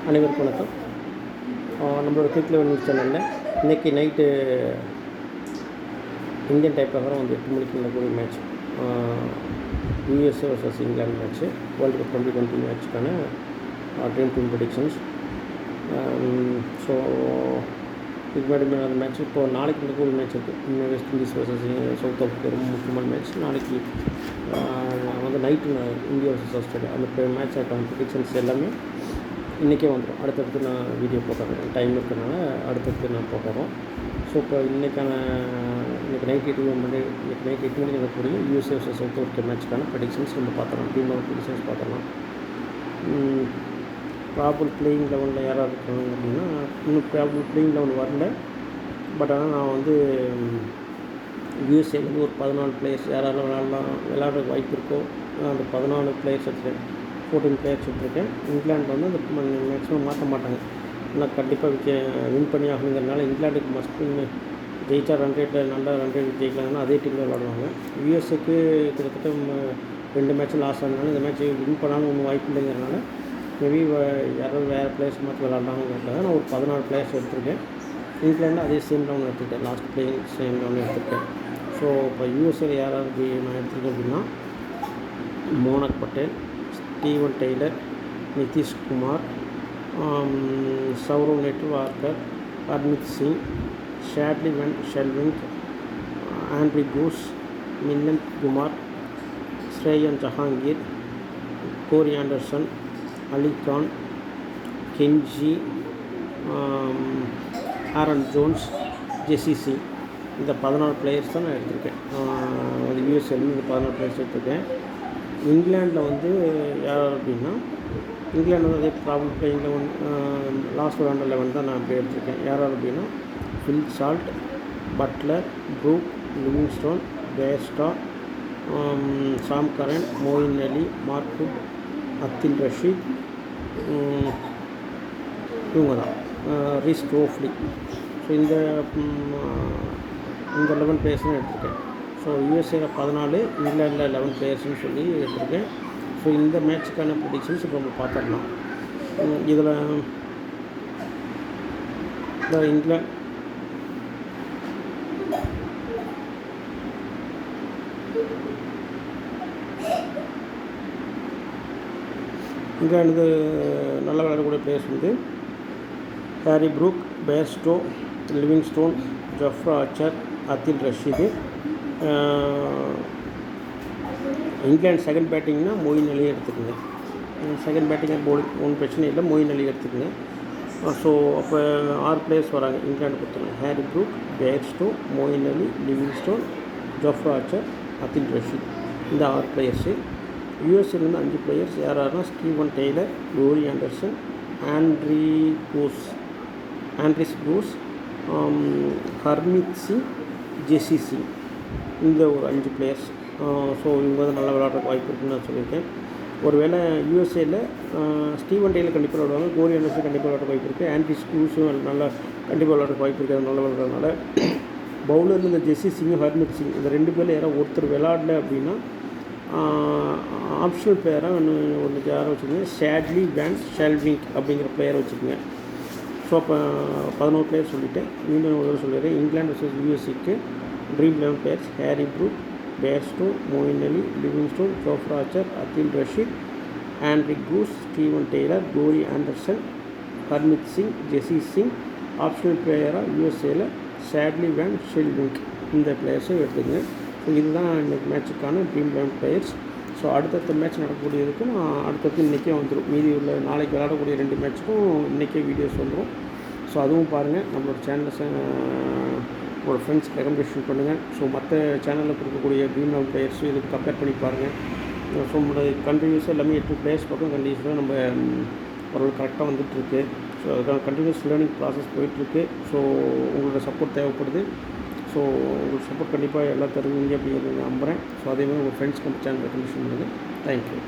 அனைவருக்கும் வணக்கம். நம்மளோட குயிக் லெவல் நியூஸ் சேனலில் இன்றைக்கி நைட்டு இந்தியன் டைம் பிரகாரம் வந்து 8 மணிக்கு நடக்கக்கூடிய match USA vs England match world cup 2020 மேட்ச்சுக்கான ட்ரீம் டீம் ப்ரெடிக்ஷன்ஸ். ஸோ இதுக்கு முன்னாடி அந்த மேட்ச் இப்போது நாளைக்கு நடக்கக்கூடிய மேட்ச் இருக்குது. West Indies vs South Africa ரொம்ப முக்கியமான மேட்ச். நாளைக்கு வந்து நைட்டு இந்தியா vs ஆஸ்திரேலியா அந்த மேட்ச் ப்ரெடிக்ஷன்ஸ் எல்லாமே இன்றைக்கே வந்துடும். அடுத்தடுத்து நான் வீடியோ போட்டுறேன், டைம் இருக்கிறனால அடுத்தடுத்து நான் போட்டுறோம். ஸோ இப்போ இன்றைக்கி நைட் 8 மணிக்கு நடக்கக்கூடிய USA vs சவுத் ஆஃப்ரிக்கா மேட்ச்சுக்கான ப்ரெடிக்ஷன்ஸ் நம்ம பார்த்துறோம். டீம் ப்ரெடிக்ஷன்ஸ் பார்த்துடலாம். ப்ராபபிள் பிளேயிங் 11 யாராக இருக்காங்க அப்படின்னா இன்னும் ப்ராபபிள் பிளேயிங் 11 வரல. பட் ஆனால் நான் வந்து USA ஒரு 14 பிளேயர்ஸ் யாராலும் விளையாடுற வாய்ப்பு இருக்கோ அந்த 14 பிளேயர்ஸ் எடுத்துருக்கேன், 14 பிளேயர்ஸ் எடுத்துருக்கேன். இங்கிலாந்து வந்து அந்த மேக்ஸிமம் மாற்ற மாட்டாங்க, ஆனால் கண்டிப்பாக வின் பண்ணி ஆகணுங்கிறனால இங்கிலாந்துக்கு மஸ்ட் ஜெயிச்சா ரன் ரேட்டில் நல்லா ரன் ரேட் ஜெயிக்கலாங்கன்னா அதே டீமில் விளாடுவாங்க. யூஎஸ்ஏக்கு கிட்டத்தட்ட 2 மேட்ச்சும் லாஸ் ஆனதுனால இந்த மேட்ச் வின் பண்ணாமல் ஒன்றும் வாய்ப்பு இல்லைங்கிறனால மேபி யாராவது வேறு பிளேயர்ஸ் மாற்றி விளாட்லாங்கிறதுக்காக நான் ஒரு 14 பிளேயர்ஸ் எடுத்திருக்கேன். இங்கிலாந்து அதே சேம் டவுன் எடுத்துக்கிட்டேன், லாஸ்ட் பிளேயிங் சேம் டவுன் எடுத்துருக்கேன். ஸோ இப்போ யூஎஸ்ஏ யாராவது நான் எடுத்துருக்கேன் அப்படின்னா Monank Patel, Steven Taylor, Nitish Kumar, Saurabh Netravalkar, Harmeet Singh, Shadley van Schalkwyk, Andries Gous, Milind Kumar, Shayan Jahangir, Corey Anderson, Ali Khan, Kenjige, Aaron Jones, Jessy Singh. இந்த 14 பிளேயர்ஸ் தான் நான் எடுத்திருக்கேன். அது யூஎஸ்ஏலேருந்து இந்த 14 பிளேயர்ஸ் எடுத்திருக்கேன். இங்கிலாண்டில் வந்து யார் அப்படின்னா இங்கிலாந்து வந்து அதே ப்ராப்ளம் பிளேயிங் 11 லாஸ்ட் விளாண்ட 11 தான் நான் அப்படி எடுத்திருக்கேன். யார் அப்படின்னா Phil Salt, Buttler, Brook, Livingstone, Bairstow, Sam Curran, Moeen Ali, Mark Wood, Adil Rashid, இவங்க தான் ரிஸ் ரோஃப்லி. ஸோ இந்த 11 பிளேயர்ஸ் தான் எடுத்திருக்கேன். ஸோ யூஎஸ்ஏல 14, இங்கிலாண்டில் 11 பிளேயர்ஸ்னு சொல்லி எடுத்திருக்கேன். ஸோ இந்த மேட்ச்சுக்கான ப்ரெடிக்ஷன்ஸ் இப்போ நம்ம பார்த்துடலாம். இதில் இங்கிலாந்து நல்லா விளையாடக்கூடிய பிளேயர்ஸ் வந்து Harry Brook, Bairstow, Livingstone, Jofra Archer, Adil Rashid. England second பேட்டிங்னா மொயின் அலியை எடுத்துக்கோங்க. செகண்ட் பேட்டிங் போலிங் ஒன்றும் பிரச்சனை இல்லை, மொயின் அலி எடுத்துக்கோங்க. ஸோ அப்போ 6 பிளேயர்ஸ் வராங்க இங்கிலாந்து பொறுத்தவரை. Harry Brook, Bairstow, Moeen Ali, Livingstone, Jofra Archer, Adil Rashid. இந்த 6 பிளேயர்ஸு. யூஎஸ்ஏலேருந்து 5 பிளேயர்ஸ் யாராருன்னா Steven Taylor, Corey Anderson, Andries Gous, Harmeet Singh, Jessy Singh. இந்த ஒரு 5 பிளேயர்ஸ். ஸோ இவங்க வந்து நல்லா விளையாடுறதுக்கு வாய்ப்பு இருக்குன்னு நான் சொல்லியிருக்கேன். ஒருவேளை யூஎஸ்ஏல ஸ்டீவன் டெய்லர் கண்டிப்பாக விளையாடுவாங்க, கோரி ஆண்டர்சன் கண்டிப்பாக விளையாட வாய்ப்பு இருக்குது, ஆண்ட்ரிஸ் கூஸும் நல்லா கண்டிப்பாக விளையாடுறதுக்கு வாய்ப்பு இருக்குது. அது நல்லா விளையாடுறதுனால பவுலரில் இந்த ஜெசி சிங்கும் ஹர்மித் சிங் இந்த 2 பேரில் யாராவது ஒருத்தர் விளையாடல அப்படின்னா ஆப்ஷனல் பிளேயராக ஒன்று யாரை வச்சுக்கோங்க, ஷாட்லி வேன் ஷெல்விங்க் அப்படிங்கிற பிளேயரை வச்சுக்கோங்க. ஸோ அப்போ 11 பிளேயர் சொல்லிவிட்டேன். மீண்டும் ஒரு சொல்லிடுறேன். இங்கிலாந்து வர்சஸ் யூஎஸ்ஏக்கு dream 11 players Harry Brook, Bairstow, Moeen Ali, Livingstone, Jofra Archer, Adil Rashid, Andries Gous, Steven Taylor, Corey Anderson, Harmeet Singh, Jessy Singh. Optional பிளேயராக யூஎஸ்ஏல ஷாட்லி வேன் ஷெல்விங்க். இந்த பிளேயர்ஸும் எடுத்துக்கங்க. ஸோ இதுதான் இன்றைக்கி மேட்சுக்கான ட்ரீம் 11 பிளேயர்ஸ். ஸோ அடுத்தடுத்த மேட்ச் நடக்கக்கூடியதுக்கும் அடுத்தடுத்து இன்றைக்கே வந்துடும். மீதி உள்ள நாளைக்கு விளையாடக்கூடிய 2 மேட்ச்சுக்கும் இன்றைக்கே வீடியோஸ் வந்துடும். ஸோ அதுவும் பாருங்கள். நம்மளோட சேனல்ஸை உங்களோட ஃப்ரெண்ட்ஸ்க்கு ரெக்கமெண்டேஷன் பண்ணுங்கள். ஸோ மற்ற சேனலில் கொடுக்கக்கூடிய ட்ரீம் 11 பிளேயர்ஸும் இதுக்கு கம்பேர் பண்ணி பாருங்கள். ஸோ நம்மளோட கண்டினியூஸாக எல்லாமே 8 பிளேயர்ஸ் பக்கம் கண்டினியூஸாக நம்ம ஓரளவு கரெக்டாக வந்துட்டுருக்கு. ஸோ அதுக்கான கண்டினியூஸ் லேர்னிங் ப்ராசஸ் போயிட்டுருக்கு. ஸோ உங்களோட சப்போர்ட் தேவைப்படுது. ஸோ உங்களுக்கு சப்போர்ட் கண்டிப்பாக எல்லாம் தருவீங்க அப்படிங்கிறது நம்புகிறேன். ஸோ அதே மாதிரி உங்கள் ஃப்ரெண்ட்ஸ்க்கு நம்ம சேனல் ரெக்கமெண்டேஷன் பண்ணுங்கள். தேங்க்யூ.